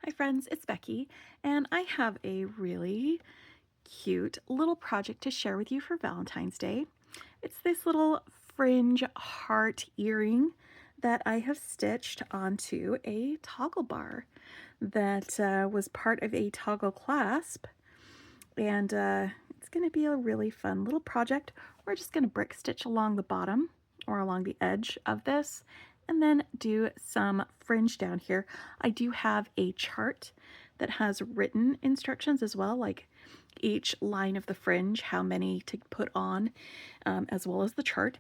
Hi friends, it's Becky, and I have a really cute little project to share with you for Valentine's Day. It's this little fringe heart earring that I have stitched onto a toggle bar that was part of a toggle clasp, and it's going to be a really fun little project. We're just going to brick stitch along the bottom or along the edge of this and then do some fringe down here. I do have a chart that has written instructions as well, like each line of the fringe, how many to put on, as well as the chart.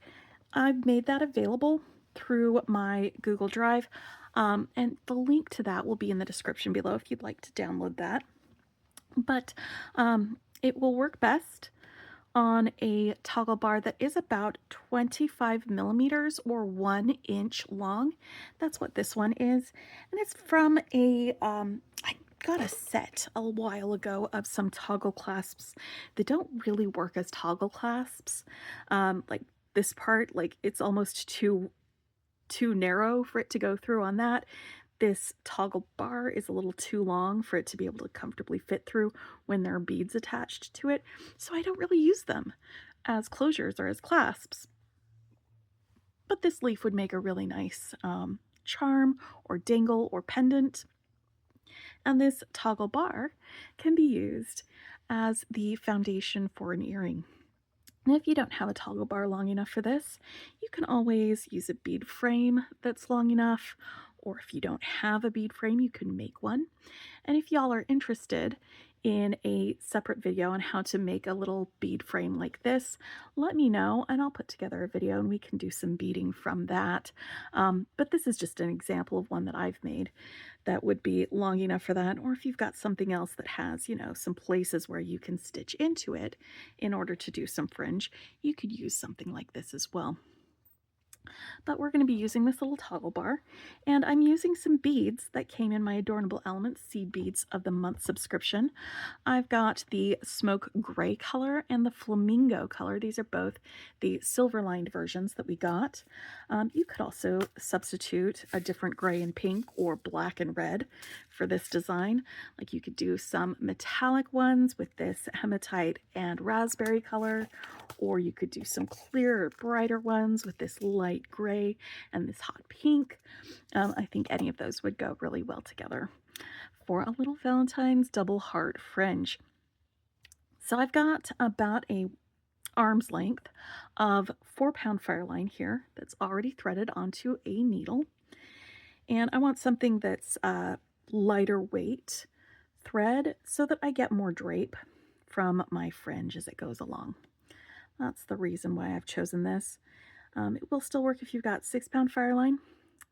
I've made that available through my Google Drive, and the link to that will be in the description below if you'd like to download that. But it will work best on a toggle bar that is about 25 millimeters or 1 inch long. That's what this one is. And it's from I got a set a while ago of some toggle clasps that don't really work as toggle clasps. Like this part, like it's almost too narrow for it to go through on that. This toggle bar is a little too long for it to be able to comfortably fit through when there are beads attached to it, so I don't really use them as closures or as clasps. But this leaf would make a really nice charm or dangle or pendant, and this toggle bar can be used as the foundation for an earring. And if you don't have a toggle bar long enough for this, you can always use a bead frame that's long enough, or if you don't have a bead frame, you can make one. And if y'all are interested in a separate video on how to make a little bead frame like this, let me know and I'll put together a video and we can do some beading from that. But this is just an example of one that I've made that would be long enough for that. Or if you've got something else that has, some places where you can stitch into it in order to do some fringe, you could use something like this as well. But we're going to be using this little toggle bar, and I'm using some beads that came in my Adornable Elements Seed Beads of the Month subscription. I've got the smoke gray color and the flamingo color. These are both the silver lined versions that we got. You could also substitute a different gray and pink or black and red for this design. Like you could do some metallic ones with this hematite and raspberry color, or you could do some clearer, brighter ones with this light gray and this hot pink. I think any of those would go really well together for a little Valentine's double heart fringe. So I've got about a arm's length of 4-pound fireline here that's already threaded onto a needle. And I want something that's lighter weight thread so that I get more drape from my fringe as it goes along. That's the reason why I've chosen this. It will still work if you've got 6-pound fireline,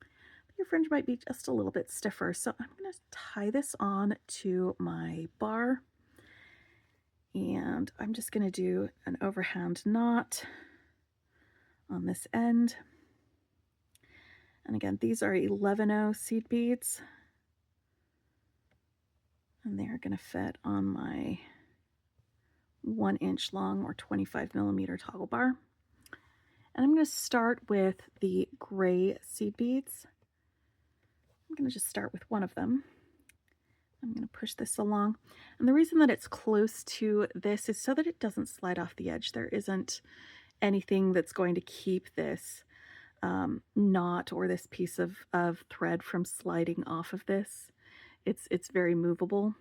but your fringe might be just a little bit stiffer. So I'm going to tie this on to my bar, and I'm just going to do an overhand knot on this end. And again, these are 11/0 seed beads, and they are going to fit on my 1-inch long or 25 millimeter toggle bar. And I'm going to start with the gray seed beads. I'm going to just start with one of them. I'm going to push this along. And the reason that it's close to this is so that it doesn't slide off the edge. There isn't anything that's going to keep this knot or this piece of thread from sliding off of this. It's very movable.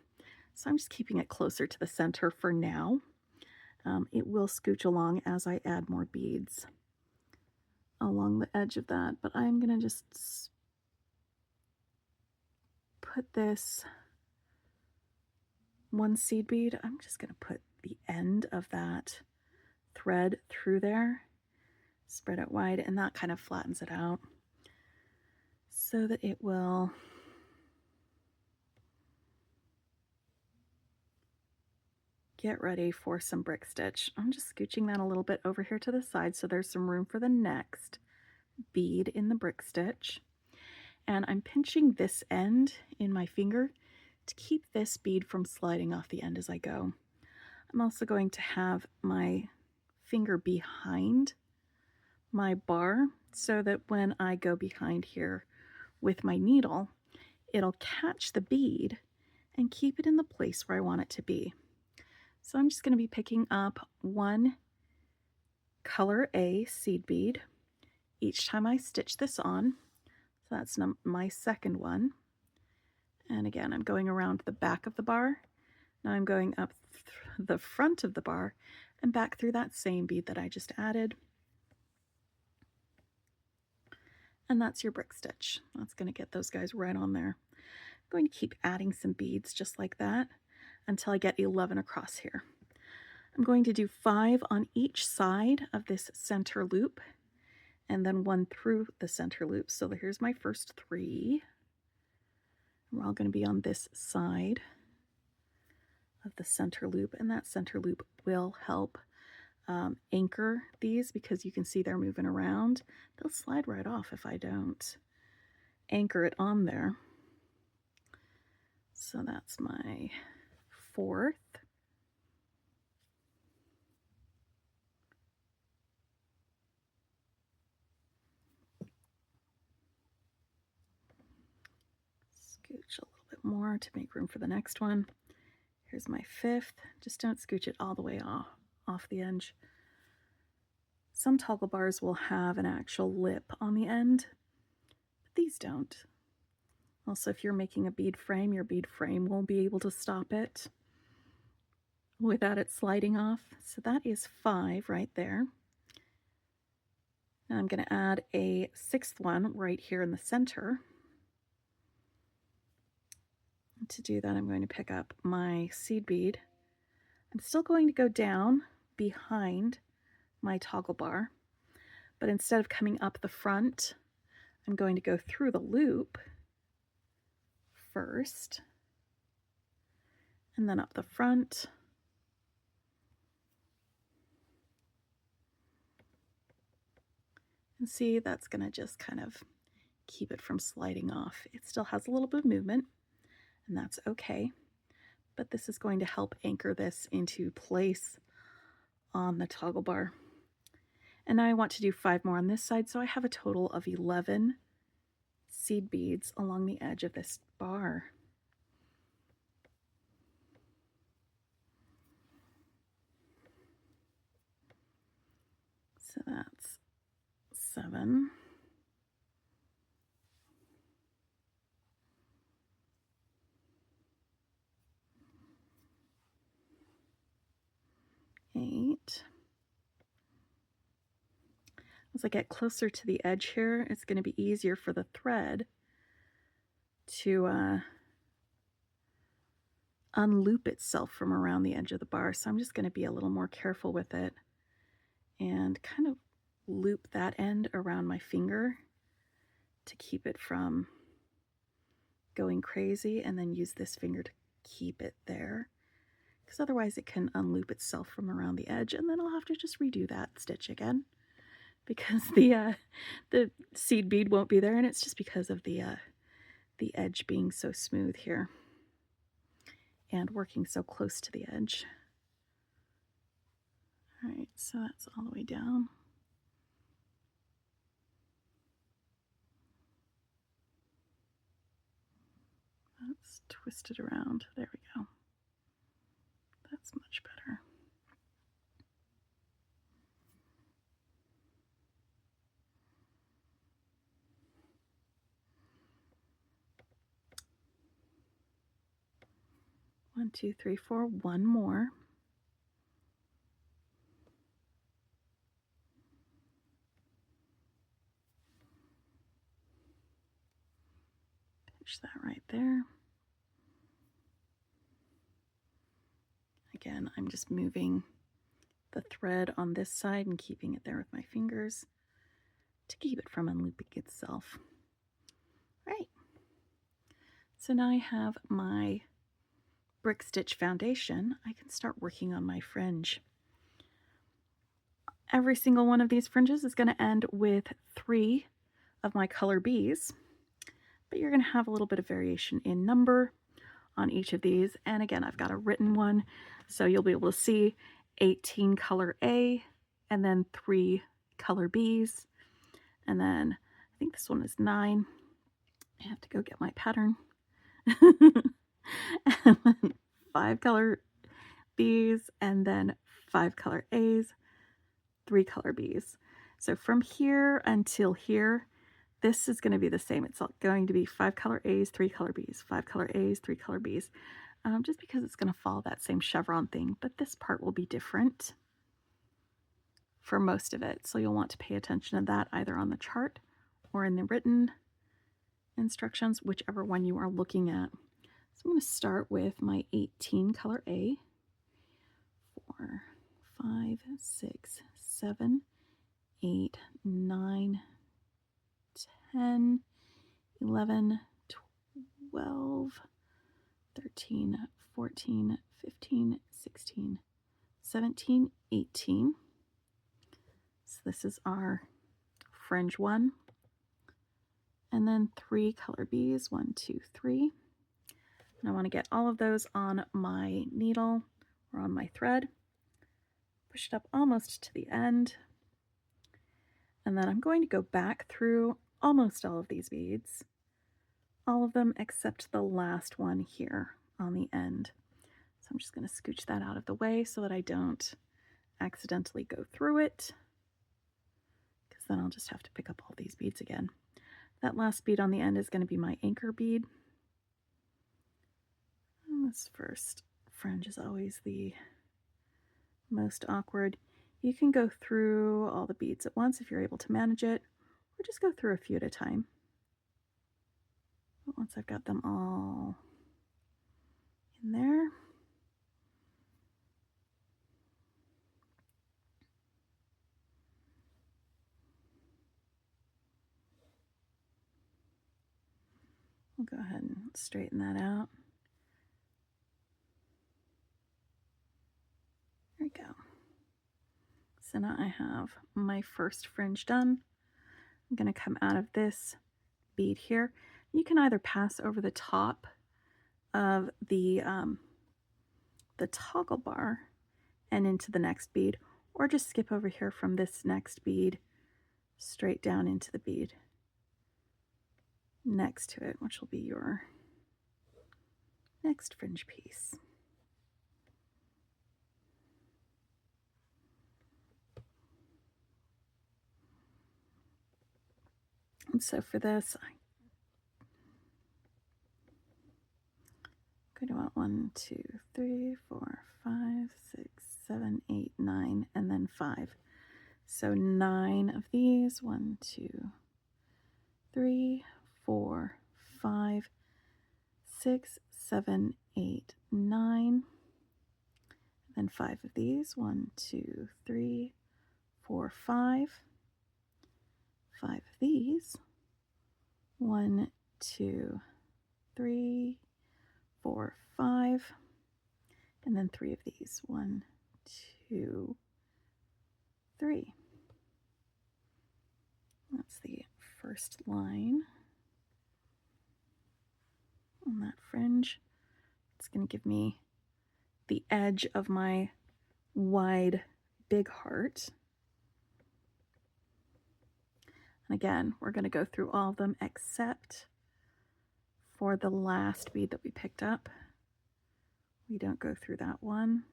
So I'm just keeping it closer to the center for now. It will scooch along as I add more beads along the edge of that, but I'm going to just put this one seed bead, I'm just going to put the end of that thread through there, spread it wide, and that kind of flattens it out so that it will get ready for some brick stitch. I'm just scooching that a little bit over here to the side so there's some room for the next bead in the brick stitch. And I'm pinching this end in my finger to keep this bead from sliding off the end as I go. I'm also going to have my finger behind my bar so that when I go behind here with my needle, it'll catch the bead and keep it in the place where I want it to be. So I'm just going to be picking up one color A seed bead each time I stitch this on. So that's my second one. And again, I'm going around the back of the bar. Now I'm going up the front of the bar and back through that same bead that I just added. And that's your brick stitch. That's going to get those guys right on there. I'm going to keep adding some beads just like that until I get 11 across here. I'm going to do 5 on each side of this center loop and then 1 through the center loop. So here's my first 3. We're all going to be on this side of the center loop, and that center loop will help anchor these because you can see they're moving around. They'll slide right off if I don't anchor it on there. So that's my 4th. Scooch a little bit more to make room for the next one. Here's my 5th. Just don't scooch it all the way off the edge. Some toggle bars will have an actual lip on the end, but these don't. Also, if you're making a bead frame, your bead frame won't be able to stop it without it sliding off. So that is 5 right there. Now I'm going to add a 6th one right here in the center. To do that, I'm going to pick up my seed bead. I'm still going to go down behind my toggle bar, but instead of coming up the front, I'm going to go through the loop first and then up the front. And see, that's going to just kind of keep it from sliding off. It still has a little bit of movement, and that's okay, but this is going to help anchor this into place on the toggle bar. And now I want to do 5 more on this side, so I have a total of 11 seed beads along the edge of this bar. So that's 7. 8. As I get closer to the edge here, it's going to be easier for the thread to unloop itself from around the edge of the bar. So I'm just going to be a little more careful with it and kind of loop that end around my finger to keep it from going crazy, and then use this finger to keep it there, because otherwise it can unloop itself from around the edge, and then I'll have to just redo that stitch again because the seed bead won't be there, and it's just because of the edge being so smooth here and working so close to the edge. All right, so that's all the way down. Let's twist it around. There we go. That's much better. One, two, three, four. One more. Pinch that right there. Again, I'm just moving the thread on this side and keeping it there with my fingers to keep it from unlooping itself. All right. So now I have my brick stitch foundation. I can start working on my fringe. Every single one of these fringes is going to end with 3 of my color Bs, but you're going to have a little bit of variation in number on each of these. And again, I've got a written one, so you'll be able to see 18 color A and then 3 color Bs. And then I think this one is 9. I have to go get my pattern. and then 5 color Bs, and then 5 color As, 3 color Bs. So from here until here, this is going to be the same. It's going to be 5 color As, 3 color Bs, 5 color As, 3 color Bs, just because it's going to follow that same chevron thing, but this part will be different for most of it. So you'll want to pay attention to that either on the chart or in the written instructions, whichever one you are looking at. So I'm going to start with my 18 color A. 4, 5, 6, 7, 8, 9, 10, 11, 12, 13, 14, 15, 16, 17, 18. So this is our fringe one. And then 3 color Bs, 1, 2, 3. And I want to get all of those on my needle or on my thread. Push it up almost to the end. And then I'm going to go back through almost all of these beads, all of them except the last one here on the end. So I'm just going to scooch that out of the way so that I don't accidentally go through it, because then I'll just have to pick up all these beads again. That last bead on the end is going to be my anchor bead. And this first fringe is always the most awkward. You can go through all the beads at once if you're able to manage it, or just go through a few at a time. But once I've got them all in there, we'll go ahead and straighten that out. There we go. So now I have my first fringe done. I'm going to come out of this bead here. You can either pass over the top of the toggle bar and into the next bead, or just skip over here from this next bead straight down into the bead next to it, which will be your next fringe piece. And so for this, I'm going to want 1, 2, 3, 4, 5, 6, 7, 8, 9, and then 5. So 9 of these, 1, 2, 3, 4, 5, 6, 7, 8, 9. Then 5 of these, 1, 2, 3, 4, 5. 5 of these, 1, 2, 3, 4, 5, and then 3 of these, 1, 2, 3. That's the first line on that fringe. It's going to give me the edge of my wide big heart. And again, we're going to go through all of them except for the last bead that we picked up. We don't go through that one.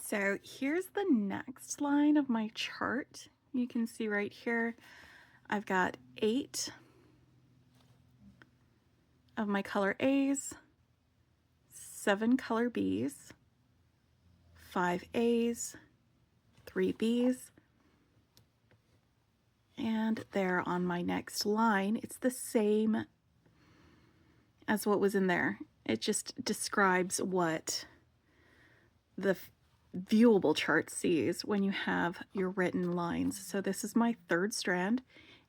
So here's the next line of my chart. You can see right here, I've got 8 of my color A's, 7 color B's, 5 A's, 3 B's, and there on my next line, it's the same as what was in there. It just describes what the viewable chart sees when you have your written lines. So this is my third strand,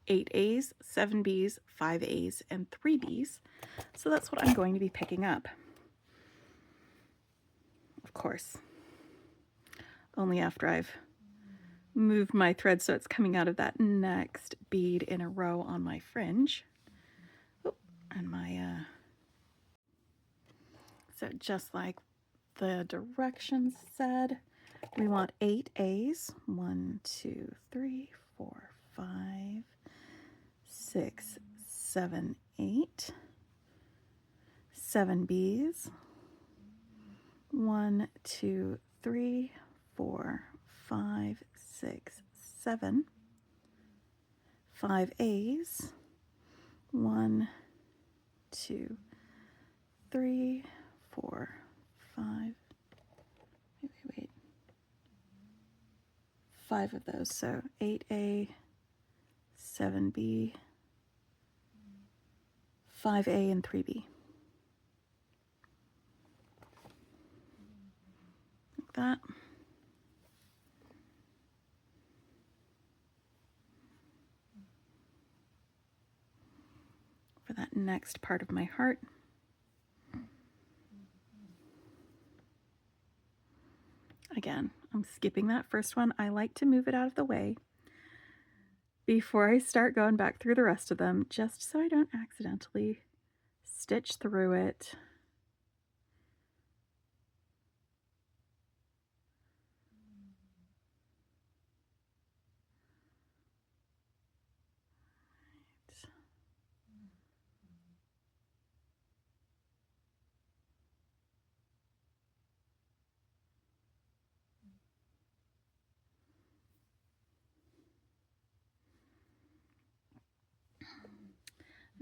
8 A's, 7 B's, 5 A's, and 3 B's. So that's what I'm going to be picking up. Of course, only after I've moved my thread so it's coming out of that next bead in a row on my fringe. Oh, and my So just like the directions said, we want 8 A's. 1, 2, 3, 4, 5, 6, 7, 8. 7 B's. 1, 2, 3, 4, 5, 6, 7. 5 A's. 1, 2, 3, 4, 5. Wait. 5 of those. So 8A, 7B, 5A, and 3B. Like that. For that next part of my heart. Again, I'm skipping that first one. I like to move it out of the way before I start going back through the rest of them, just so I don't accidentally stitch through it.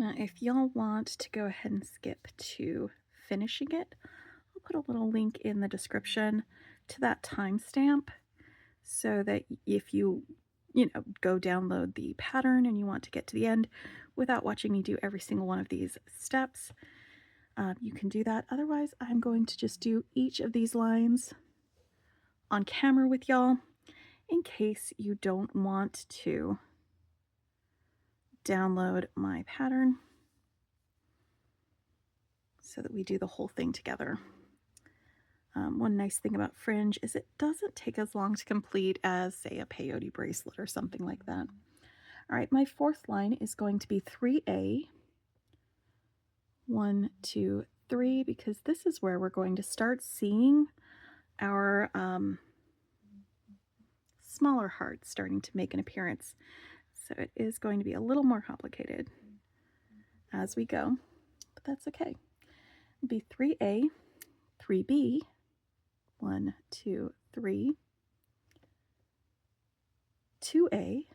Now, if y'all want to go ahead and skip to finishing it, I'll put a little link in the description to that timestamp so that if you go download the pattern and you want to get to the end without watching me do every single one of these steps, you can do that. Otherwise, I'm going to just do each of these lines on camera with y'all in case you don't want to download my pattern so that we do the whole thing together. One nice thing about fringe is it doesn't take as long to complete as, say, a peyote bracelet or something like that. All right, my fourth line is going to be 3A. 1, 2, 3, because this is where we're going to start seeing our smaller hearts starting to make an appearance. So it is going to be a little more complicated as we go, but that's okay. It'll be 3A, 3B, 1, 2, 3, 2A,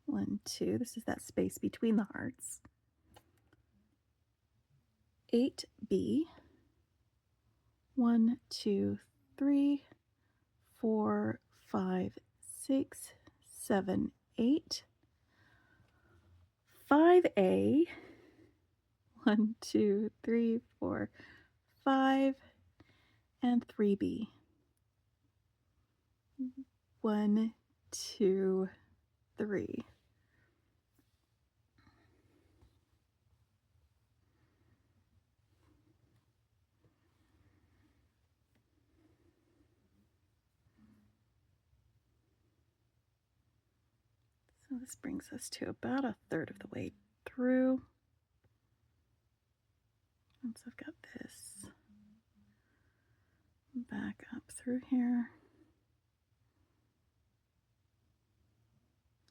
1, 2, this is that space between the hearts, 8B, 1, 2, 3, 4, 5, 6, 7, 8, 5A, 1, 2, 3, 4, 5, and 3B. 1, 2, 3. So this brings us to about a third of the way through. Once I've got this back up through here.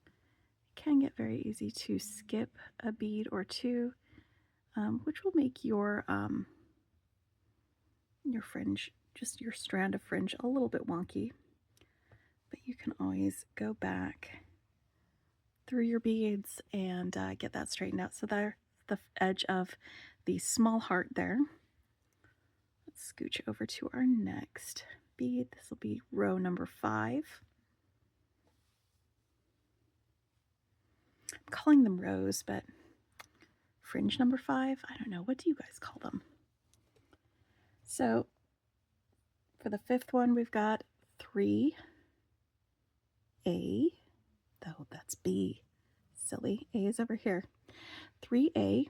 It can get very easy to skip a bead or two, which will make your fringe, just your strand of fringe, a little bit wonky. But you can always go back through your beads and get that straightened out. So there's the edge of the small heart there. Let's scooch over to our next bead. This will be row number 5. I'm calling them rows, but fringe number 5, I don't know. What do you guys call them? So for the 5th one, we've got 3A. Oh, that's B. Silly. A is over here. 3A.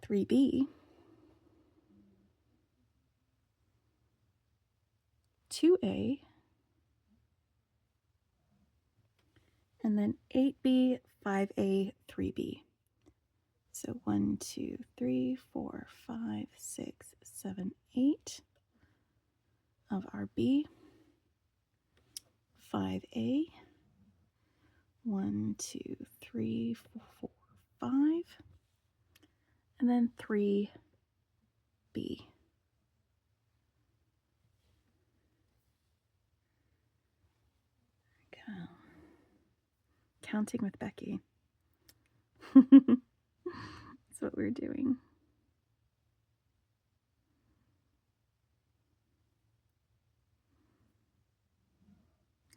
3B. 2A. And then 8B, 5A, 3B. So 1, 2, 3, 4, 5, 6, 7, 8 of our B. 5A. 1, 2, 3, 4, 5. And then 3B. Go. Counting with Becky. That's what we're doing.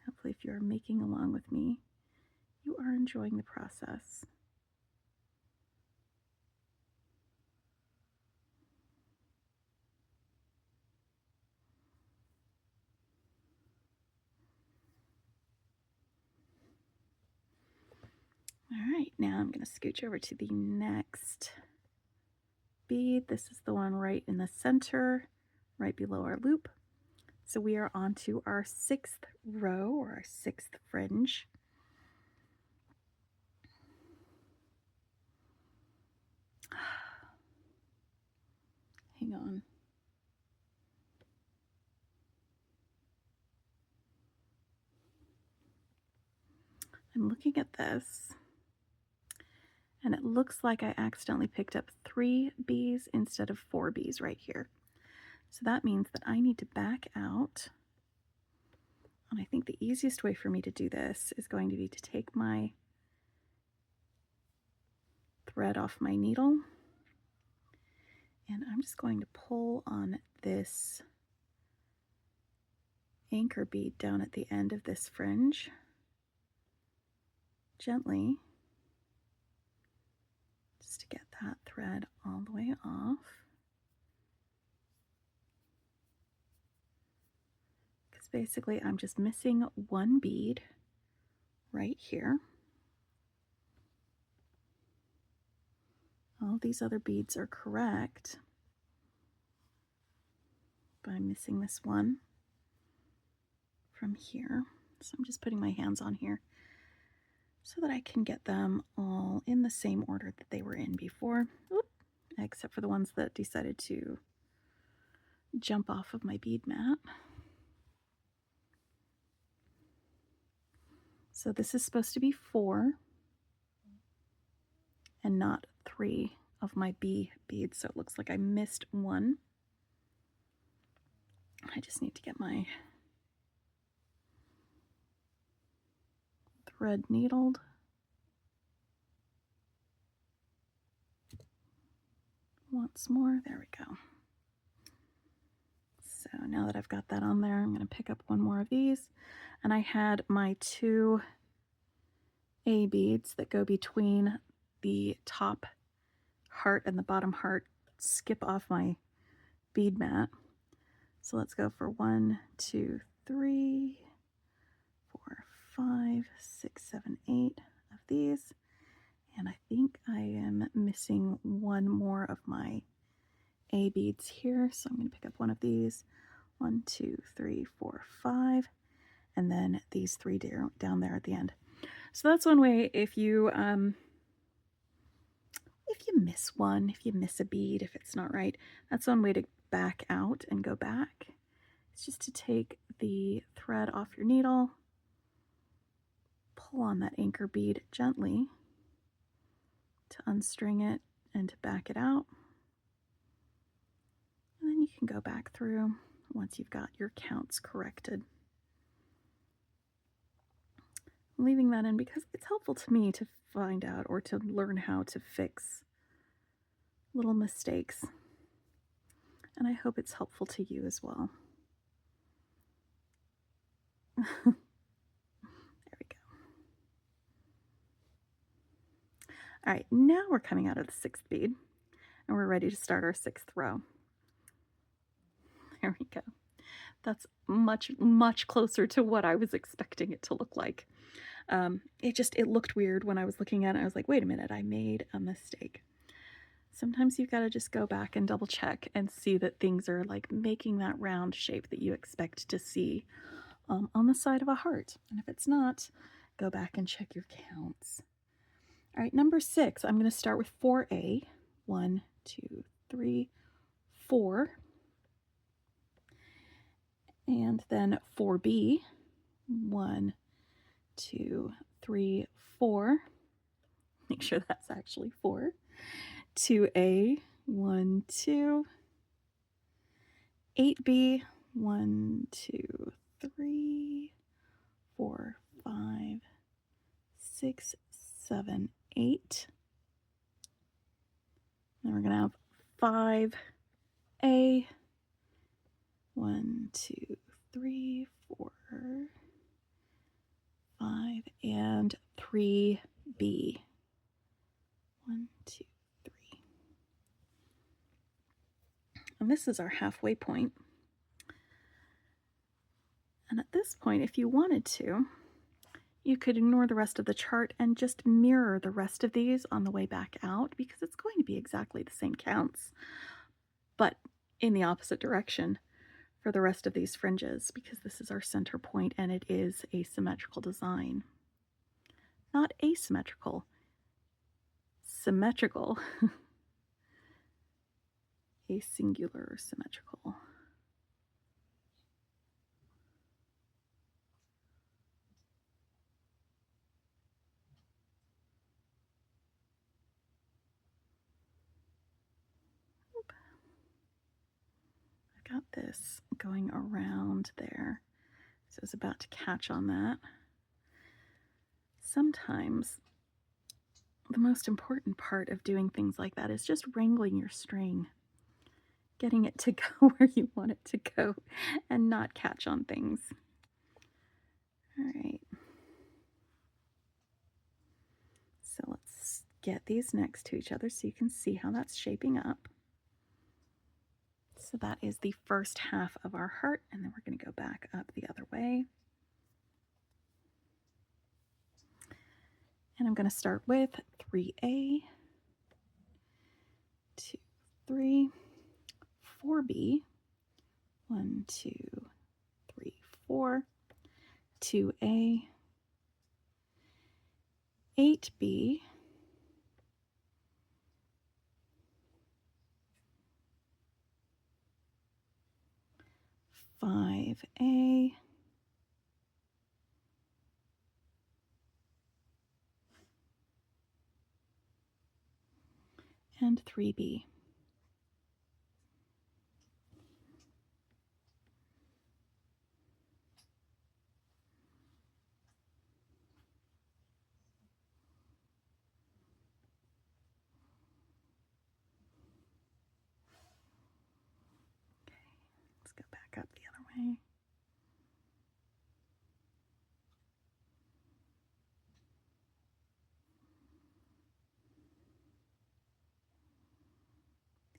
Hopefully, if you're making along with me, you are enjoying the process. All right, now I'm going to scooch over to the next bead. This is the one right in the center, right below our loop. So we are on to our 6th row, or our 6th fringe. Hang on. I'm looking at this, and it looks like I accidentally picked up 3 B's instead of 4 B's right here. So that means that I need to back out. And I think the easiest way for me to do this is going to be to take my thread off my needle, and I'm just going to pull on this anchor bead down at the end of this fringe gently, just to get that thread all the way off. Because basically I'm just missing 1 bead right here. All these other beads are correct, but I'm missing this one from here. So I'm just putting my hands on here so that I can get them all in the same order that they were in before. Oop, except for the ones that decided to jump off of my bead mat. So this is supposed to be 4 and not 3 of my B beads, so it looks like I missed 1. I just need to get my thread needled. Once more, there we go. So now that I've got that on there, I'm going to pick up 1 more of these. And I had my 2 A beads that go between the top heart and the bottom heart skip off my bead mat. So let's go for 1, 2, 3, 4, 5, 6, 7, 8 of these. And I think I am missing 1 more of my A beads here. So I'm going to pick up 1 of these. 1, 2, 3, 4, 5. And then these 3 down there at the end. So that's one way if you miss one, if you miss a bead, if it's not right, that's one way to back out and go back. It's just to take the thread off your needle, pull on that anchor bead gently to unstring it and to back it out. And then you can go back through once you've got your counts corrected. I'm leaving that in because it's helpful to me to find out or to learn how to fix little mistakes. And I hope it's helpful to you as well. There we go. All right, now we're coming out of the 6th bead and we're ready to start our 6th row. There we go. That's much closer to what I was expecting it to look like. It looked weird when I was looking at it. I was like, wait a minute, I made a mistake. Sometimes you've got to just go back and double check and see that things are like making that round shape that you expect to see on the side of a heart. And if it's not, go back and check your counts. All right, number 6, I'm going to start with 4A. 1, 2, 3, 4. And then 4B. 1, 2, 3, 4. Make sure that's actually 4. 2A. 1, 2. 8B. 1, 2, 3, 4, 5, 6, 7, 8. Then we're going to have 5A. 1, 2, 3, 4, 5, and 3B. 1, 2, 3. And this is our halfway point. And at this point, if you wanted to, you could ignore the rest of the chart and just mirror the rest of these on the way back out, because it's going to be exactly the same counts, but in the opposite direction for the rest of these fringes, because this is our center point and it is a symmetrical design. Not asymmetrical, symmetrical. A singular symmetrical. I've got this going around there, so I was about to catch on that. Sometimes the most important part of doing things like that is just wrangling your string, getting it to go where you want it to go and not catch on things. All right. So let's get these next to each other so you can see how that's shaping up. So that is the first half of our heart, and then we're going to go back up the other way. And I'm going to start with 3A, 2, 3, 4B, 1, 2, 3, 4, 2A, 8B, 5A, and 3B. Okay, let's go back up the other way.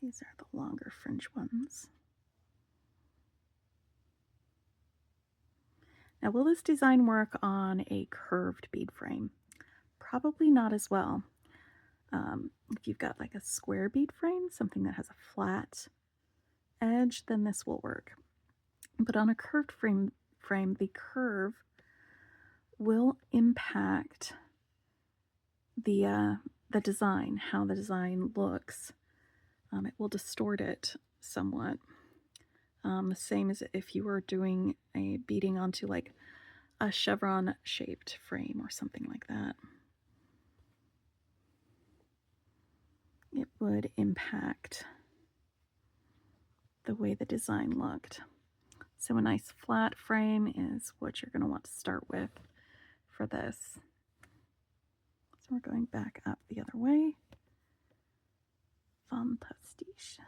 These are the longer fringe ones. Now, will this design work on a curved bead frame? Probably not as well. If you've got like a square bead frame, something that has a flat edge, then this will work. But on a curved frame, the curve will impact the design, how the design looks. It will distort it somewhat. The same as if you were doing a beading onto like a chevron shaped frame or something like that. It would impact the way the design looked. So a nice flat frame is what you're going to want to start with for this. So we're going back up the other way. Fantastique.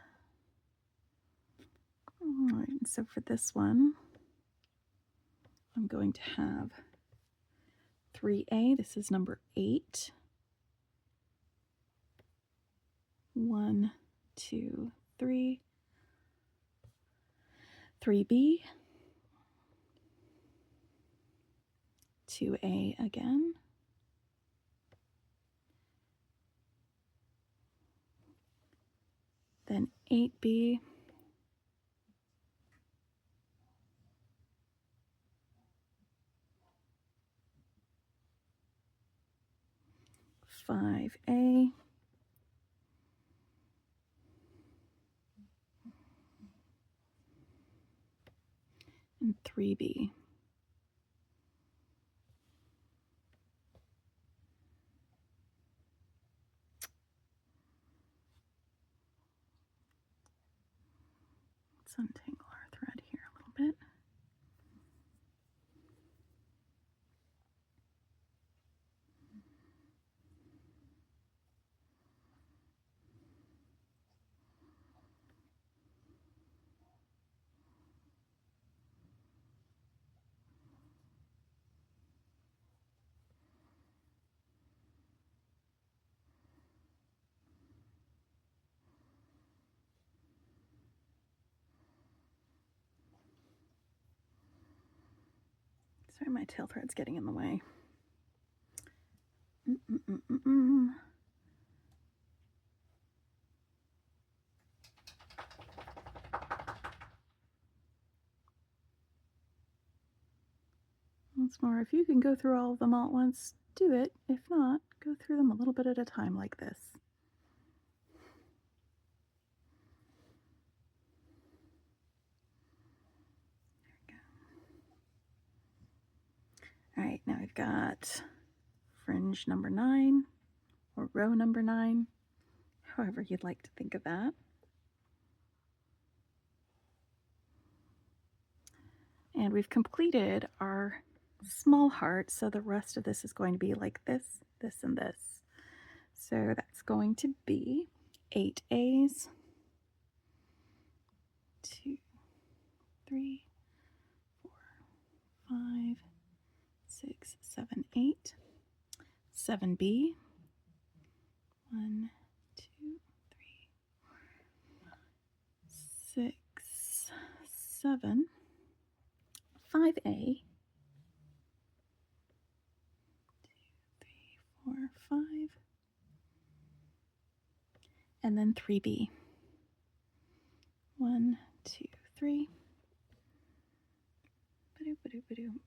All right, so for this one, I'm going to have 3A. This is number 8. 1, 2, 3. 3B. 2A again. Then 8B. 5A, and 3B. Let's untangle our thread here a little bit. Sorry, my tail thread's getting in the way. Once more, if you can go through all of them all at once, do it. If not, go through them a little bit at a time like this. There we go. All right, now we've got fringe number 9, or row number 9, however you'd like to think of that. And we've completed our small heart, so the rest of this is going to be like this, this, and this. So that's going to be 8 A's, 2, 3, 4, 5, 6, 7, 8, 7B, 1, 2, 3, 6, 7, 5A, 4, 5, and then 3B. 1, 2, 3. Ba-doop, ba-doop, ba-doop.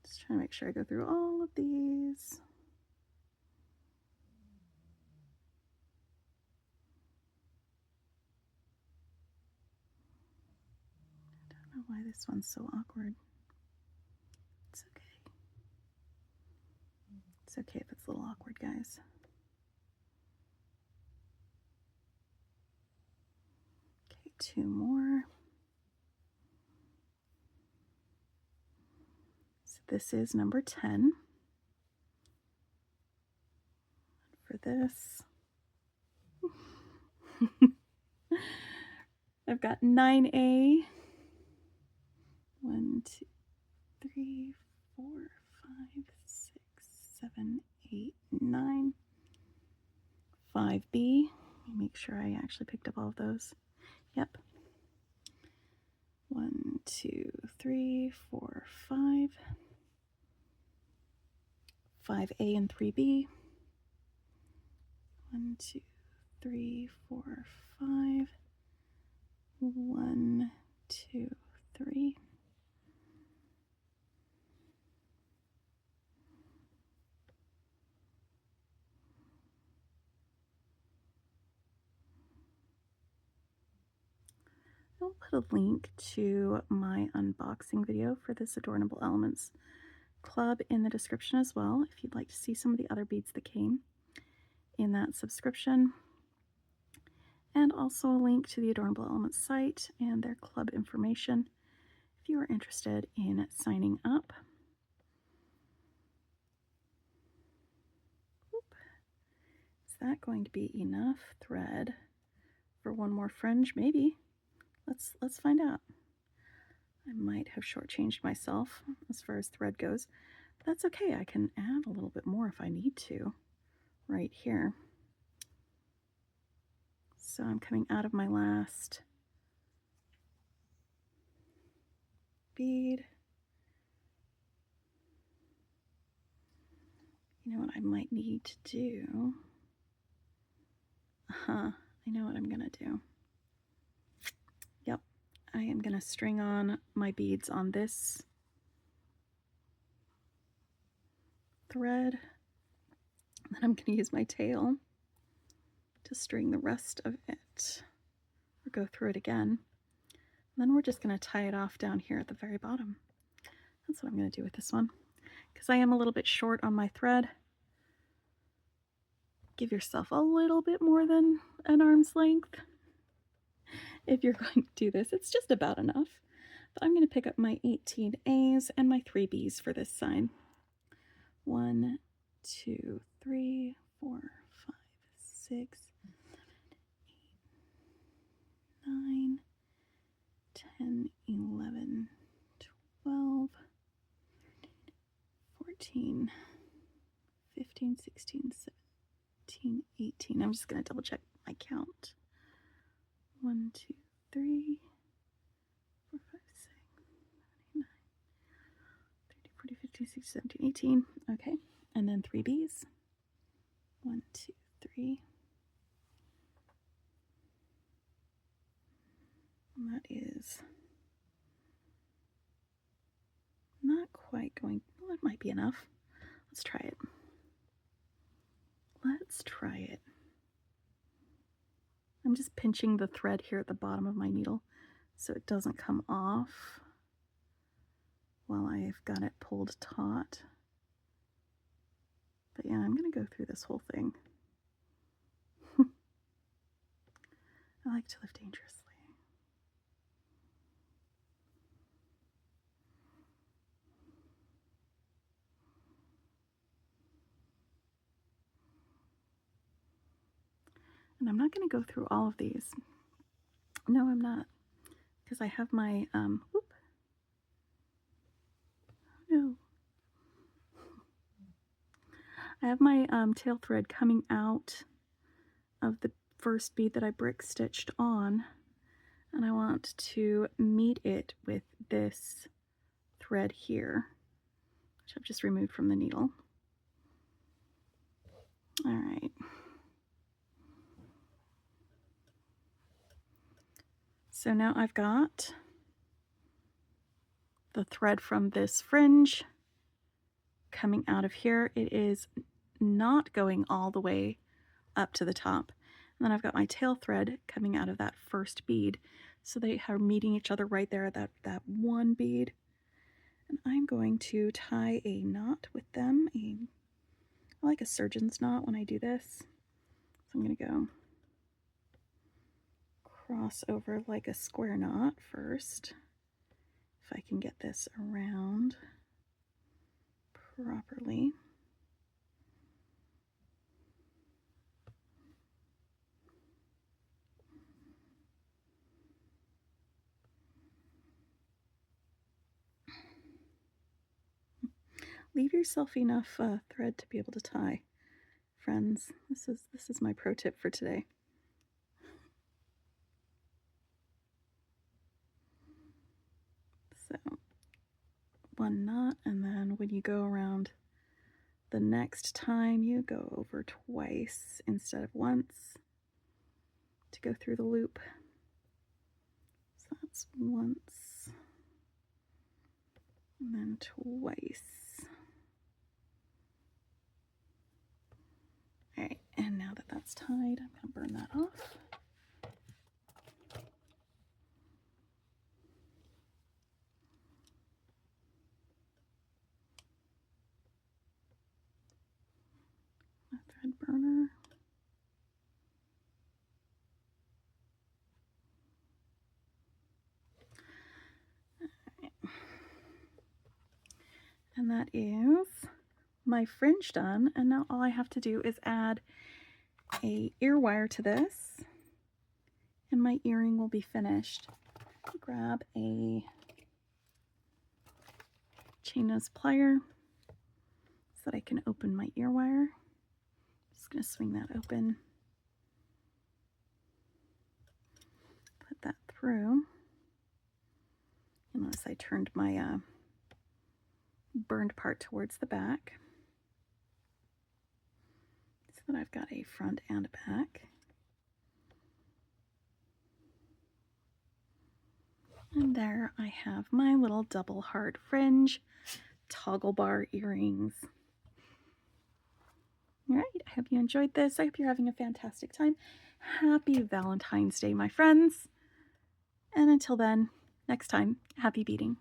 Just trying to make sure I go through all of these. I don't know why this one's so awkward. It's okay. It's okay if it's a little awkward, guys. Okay, 2 more. So this is number 10. For this, I've got 9A. 1, 2, 3, 4, 5, 6, 7, 8, 9. 5B. Let me make sure I actually picked up all of those. Yep. 1, 2, 3, 4, 5. 5A and 3B. 1, 2, 3, 4, 5. 1, 2, 3. I'll put a link to my unboxing video for this Adornable Elements club in the description as well, if you'd like to see some of the other beads that came in that subscription. And also a link to the Adornable Elements site and their club information if you are interested in signing up. Is that going to be enough thread for one more fringe? Maybe. Let's find out. I might have shortchanged myself as far as thread goes, but that's okay. I can add a little bit more if I need to right here. So I'm coming out of my last bead. You know what I might need to do? I know what I'm gonna do. Yep, I am gonna string on my beads on this thread. Then I'm gonna use my tail to string the rest of it, or go through it again. And then we're just gonna tie it off down here at the very bottom. That's what I'm gonna do with this one. Because I am a little bit short on my thread, give yourself a little bit more than an arm's length if you're going to do this. It's just about enough. But I'm going to pick up my 18 A's and my 3 B's for this sign. 1, 2, 3, 4, 5, 6, 7, 8, 9, 10, 11, 12, 14, 15, 16, 17, 18. I'm just going to double check my count. 1, 2, 3, 4, 5, 6, 7, 8, 9, 30, 40, 50, 60, 17, 18. Okay, and then 3 B's. 1, 2, 3. And that is not quite going, well, it might be enough. Let's try it. Let's try it. I'm just pinching the thread here at the bottom of my needle so it doesn't come off while I've got it pulled taut. But yeah, I'm going to go through this whole thing. I like to live dangerously. And I'm not going to go through all of these. No, I'm not. Because I have my, no. I have my tail thread coming out of the first bead that I brick stitched on. And I want to meet it with this thread here, which I've just removed from the needle. All right. So now I've got the thread from this fringe coming out of here. It is not going all the way up to the top. And then I've got my tail thread coming out of that first bead. So they are meeting each other right there at that one bead. And I'm going to tie a knot with them. I like a surgeon's knot when I do this. So I'm going to go cross over like a square knot first. If I can get this around properly. Leave yourself enough thread to be able to tie, friends. This is my pro tip for today. So one knot, and then when you go around the next time, you go over twice instead of once to go through the loop. So that's once and then twice. All right, and now that that's tied, I'm going to burn that off. My thread burner. And that is my fringe done, and now all I have to do is add a ear wire to this and my earring will be finished. Grab a chain nose plier so that I can open my ear wire. Just going to swing that open. put that through. And notice I turned my burned part towards the back so that I've got a front and a back. And there I have my little double heart fringe toggle bar earrings. All right, I hope you enjoyed this. I hope you're having a fantastic time. Happy Valentine's Day, my friends. And until then, next time, happy beading.